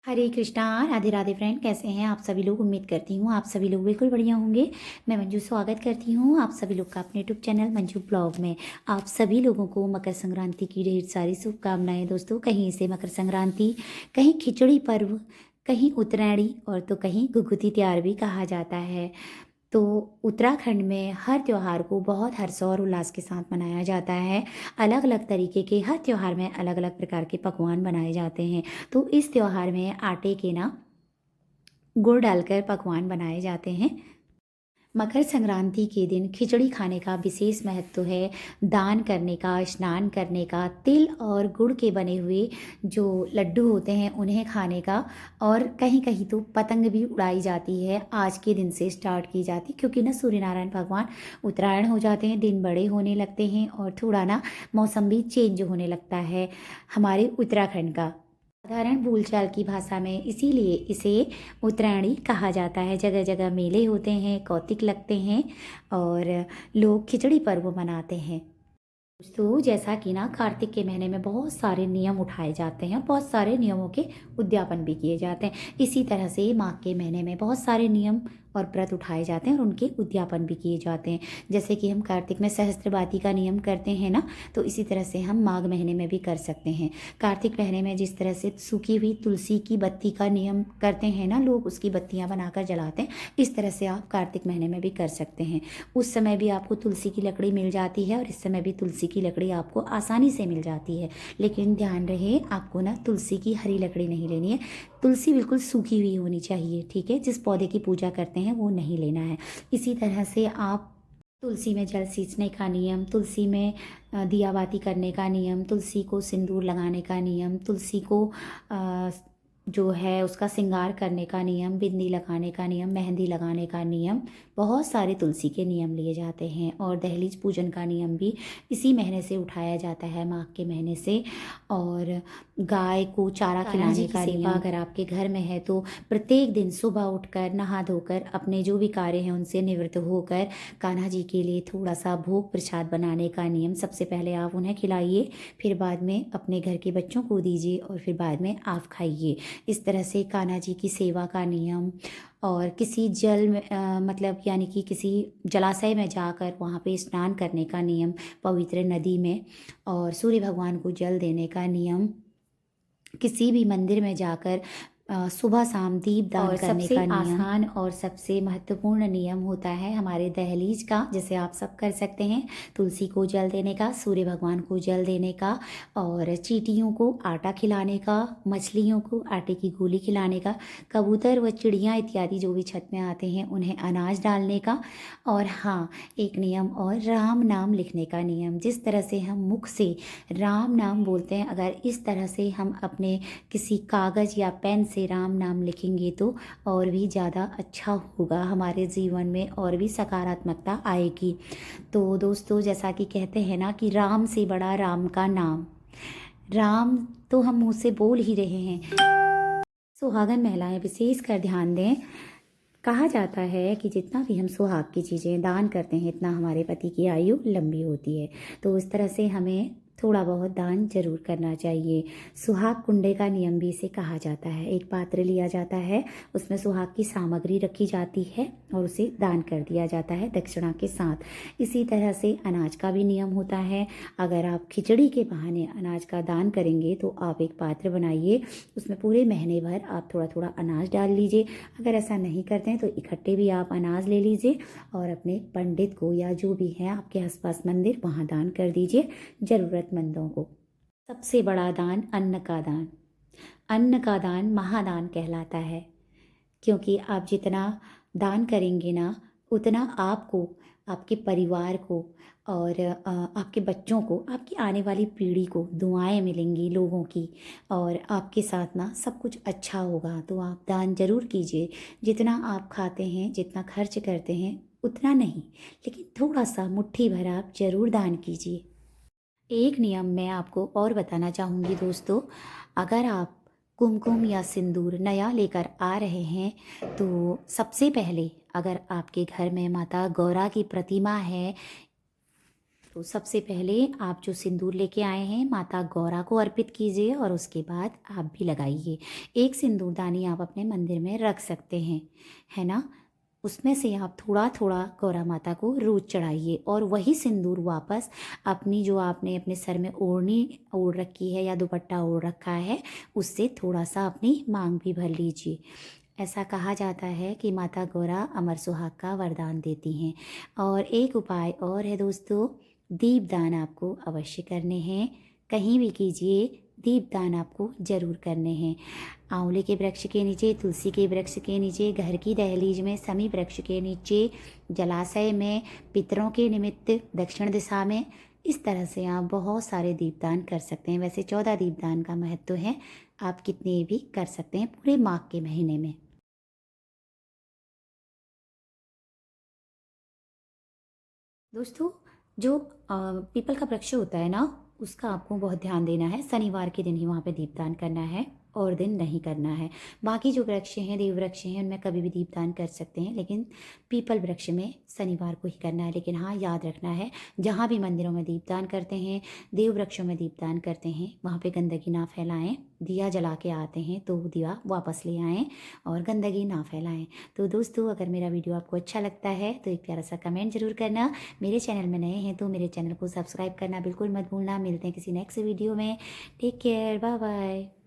हरे Krishna, Radhe Radhe friend, कैसे हैं आप सभी लोग। उम्मीद करती हूँ आप सभी लोग बिल्कुल बढ़िया होंगे। मैं मंजू स्वागत करती हूँ आप सभी लोग का अपने यूट्यूब चैनल मंजू ब्लॉग में। आप सभी लोगों को मकर संक्रांति की ढेर सारी शुभकामनाएं दोस्तों। कहीं इसे मकर संक्रांति, कहीं खिचड़ी पर्व, कहीं उत्तरायणी और तो कहीं गुगुती त्योहार भी कहा जाता है। तो उत्तराखंड में हर त्योहार को बहुत हर्ष और उल्लास के साथ मनाया जाता है। अलग अलग तरीके के हर त्योहार में अलग अलग प्रकार के पकवान बनाए जाते हैं। तो इस त्योहार में आटे के ना गुड़ डालकर पकवान बनाए जाते हैं। मकर संक्रांति के दिन खिचड़ी खाने का विशेष महत्व है। दान करने का, स्नान करने का, तिल और गुड़ के बने हुए जो लड्डू होते हैं उन्हें खाने का, और कहीं कहीं तो पतंग भी उड़ाई जाती है। आज के दिन से स्टार्ट की जाती, क्योंकि ना सूर्य नारायण भगवान उत्तरायण हो जाते हैं, दिन बड़े होने लगते हैं और थोड़ा ना मौसम भी चेंज होने लगता है हमारे उत्तराखंड का। साधारण बोलचाल की भाषा में इसीलिए इसे उत्तरायणी कहा जाता है। जगह जगह मेले होते हैं, कौतिक लगते हैं और लोग खिचड़ी पर्व मनाते हैं। दोस्तों, जैसा कि ना कार्तिक के महीने में बहुत सारे नियम उठाए जाते हैं, बहुत सारे नियमों के उद्यापन भी किए जाते हैं। इसी तरह से माघ के महीने में बहुत सारे नियम और व्रत उठाए जाते हैं और उनके उद्यापन भी किए जाते हैं। जैसे कि हम कार्तिक में सहस्त्रबाती का नियम करते हैं ना, तो इसी तरह से हम माघ महीने में भी कर सकते हैं। कार्तिक महीने में जिस तरह से सूखी हुई तुलसी की बत्ती का नियम करते हैं ना लोग, उसकी बत्तियां बनाकर जलाते हैं, इस तरह से आप कार्तिक महीने में भी कर सकते हैं। उस समय भी आपको तुलसी की लकड़ी मिल जाती है और इस समय भी तुलसी की लकड़ी आपको आसानी से मिल जाती है। लेकिन ध्यान रहे, आपको ना तुलसी की हरी लकड़ी नहीं लेनी है। तुलसी बिल्कुल सूखी हुई होनी चाहिए, ठीक है। जिस पौधे की पूजा करते हैं वो नहीं लेना है। इसी तरह से आप तुलसी में जल सींचने का नियम, तुलसी में दिया बाती करने का नियम, तुलसी को सिंदूर लगाने का नियम, तुलसी को जो है उसका श्रृंगार करने का नियम, बिंदी लगाने का नियम, मेहंदी लगाने का नियम, बहुत सारे तुलसी के नियम लिए जाते हैं। और दहलीज पूजन का नियम भी इसी महीने से उठाया जाता है, माघ के महीने से। और गाय को चारा खिलाने का नियम अगर आपके घर में है तो प्रत्येक दिन सुबह उठकर नहा धोकर अपने जो भी कार्य हैं उनसे निवृत्त होकर कान्हा जी के लिए थोड़ा सा भोग प्रसाद बनाने का नियम। सबसे पहले आप उन्हें खिलाइए, फिर बाद में अपने घर के बच्चों को दीजिए और फिर बाद में आप खाइए। इस तरह से कान्हा जी की सेवा का नियम। और किसी जल में मतलब यानी कि किसी जलाशय में जाकर वहाँ पे स्नान करने का नियम, पवित्र नदी में। और सूर्य भगवान को जल देने का नियम। किसी भी मंदिर में जाकर सुबह शाम दीप दान करने का नियम। आसान और सबसे महत्वपूर्ण नियम होता है हमारे दहलीज का, जैसे आप सब कर सकते हैं। तुलसी को जल देने का, सूर्य भगवान को जल देने का, और चींटियों को आटा खिलाने का, मछलियों को आटे की गोली खिलाने का, कबूतर व चिड़ियाँ इत्यादि जो भी छत में आते हैं उन्हें अनाज डालने का। और हाँ, एक नियम और, राम नाम लिखने का नियम। जिस तरह से हम मुख से राम नाम बोलते हैं, अगर इस तरह से हम अपने किसी कागज़ या पेन से राम नाम लिखेंगे तो और भी ज़्यादा अच्छा होगा, हमारे जीवन में और भी सकारात्मकता आएगी। तो दोस्तों, जैसा कि कहते हैं ना कि राम से बड़ा राम का नाम। राम तो हम मुँह से बोल ही रहे हैं। सुहागन महिलाएं विशेष कर ध्यान दें। कहा जाता है कि जितना भी हम सुहाग की चीज़ें दान करते हैं इतना हमारे पति की आयु लंबी होती है। तो इस तरह से हमें थोड़ा बहुत दान जरूर करना चाहिए। सुहाग कुंडे का नियम भी इसे कहा जाता है। एक पात्र लिया जाता है, उसमें सुहाग की सामग्री रखी जाती है और उसे दान कर दिया जाता है दक्षिणा के साथ। इसी तरह से अनाज का भी नियम होता है। अगर आप खिचड़ी के बहाने अनाज का दान करेंगे तो आप एक पात्र बनाइए, उसमें पूरे महीने भर आप थोड़ा थोड़ा अनाज डाल लीजिए। अगर ऐसा नहीं करते हैं तो इकट्ठे भी आप अनाज ले लीजिए और अपने पंडित को या जो भी है आपके आसपास मंदिर, वहाँ दान कर दीजिए ज़रूरतमंदों को। सबसे बड़ा दान अन्न का दान। अन्न का दान महादान कहलाता है, क्योंकि आप जितना दान करेंगे ना उतना आपको, आपके परिवार को और आपके बच्चों को, आपकी आने वाली पीढ़ी को दुआएं मिलेंगी लोगों की, और आपके साथ ना सब कुछ अच्छा होगा। तो आप दान जरूर कीजिए। जितना आप खाते हैं, जितना खर्च करते हैं उतना नहीं, लेकिन थोड़ा सा मुट्ठी भर आप जरूर दान कीजिए। एक नियम मैं आपको और बताना चाहूँगी दोस्तों। अगर आप कुमकुम या सिंदूर नया लेकर आ रहे हैं तो सबसे पहले, अगर आपके घर में माता गौरा की प्रतिमा है तो सबसे पहले आप जो सिंदूर लेके आए हैं माता गौरा को अर्पित कीजिए और उसके बाद आप भी लगाइए। एक सिंदूरदानी आप अपने मंदिर में रख सकते हैं, है ना? उसमें से आप थोड़ा-थोड़ा गौरा माता को रोज़ चढ़ाइए और वही सिंदूर वापस अपनी जो आपने अपने सर में ओढ़नी ओढ़ रखी है या दुपट्टा ओढ़ रखा है, उससे थोड़ा-सा अपनी माँग भी भर लीजिए। ऐसा कहा जाता है कि माता गौरा अमर सुहाग का वरदान देती हैं। और एक उपाय और है दोस्तों, दीपदान आपको अवश्य करने हैं। कहीं भी कीजिए, दीपदान आपको ज़रूर करने हैं। आंवले के वृक्ष के नीचे, तुलसी के वृक्ष के नीचे, घर की दहलीज में, समी वृक्ष के नीचे, जलाशय में, पितरों के निमित्त दक्षिण दिशा में, इस तरह से आप बहुत सारे दीपदान कर सकते हैं। वैसे 14 दीपदान का महत्व है, आप कितने भी कर सकते हैं पूरे माघ के महीने में। दोस्तों, जो पीपल का वृक्ष होता है ना, उसका आपको बहुत ध्यान देना है। शनिवार के दिन ही वहाँ पे दीपदान करना है और दिन नहीं करना है। बाकी जो वृक्ष हैं, देव वृक्ष हैं, उनमें कभी भी दीपदान कर सकते हैं, लेकिन पीपल वृक्ष में शनिवार को ही करना है। लेकिन हाँ, याद रखना है, जहाँ भी मंदिरों में दीपदान करते हैं, देव वृक्षों में दीपदान करते हैं, वहाँ पे गंदगी ना फैलाएँ। दिया जला के आते हैं तो दिया वापस ले आएँ और गंदगी ना फैलाएँ। तो दोस्तों, अगर मेरा वीडियो आपको अच्छा लगता है तो एक प्यारा सा कमेंट ज़रूर करना। मेरे चैनल में नए हैं तो मेरे चैनल को सब्सक्राइब करना बिल्कुल मत भूलना। मिलते हैं किसी नेक्स्ट वीडियो में। Take care, bye bye.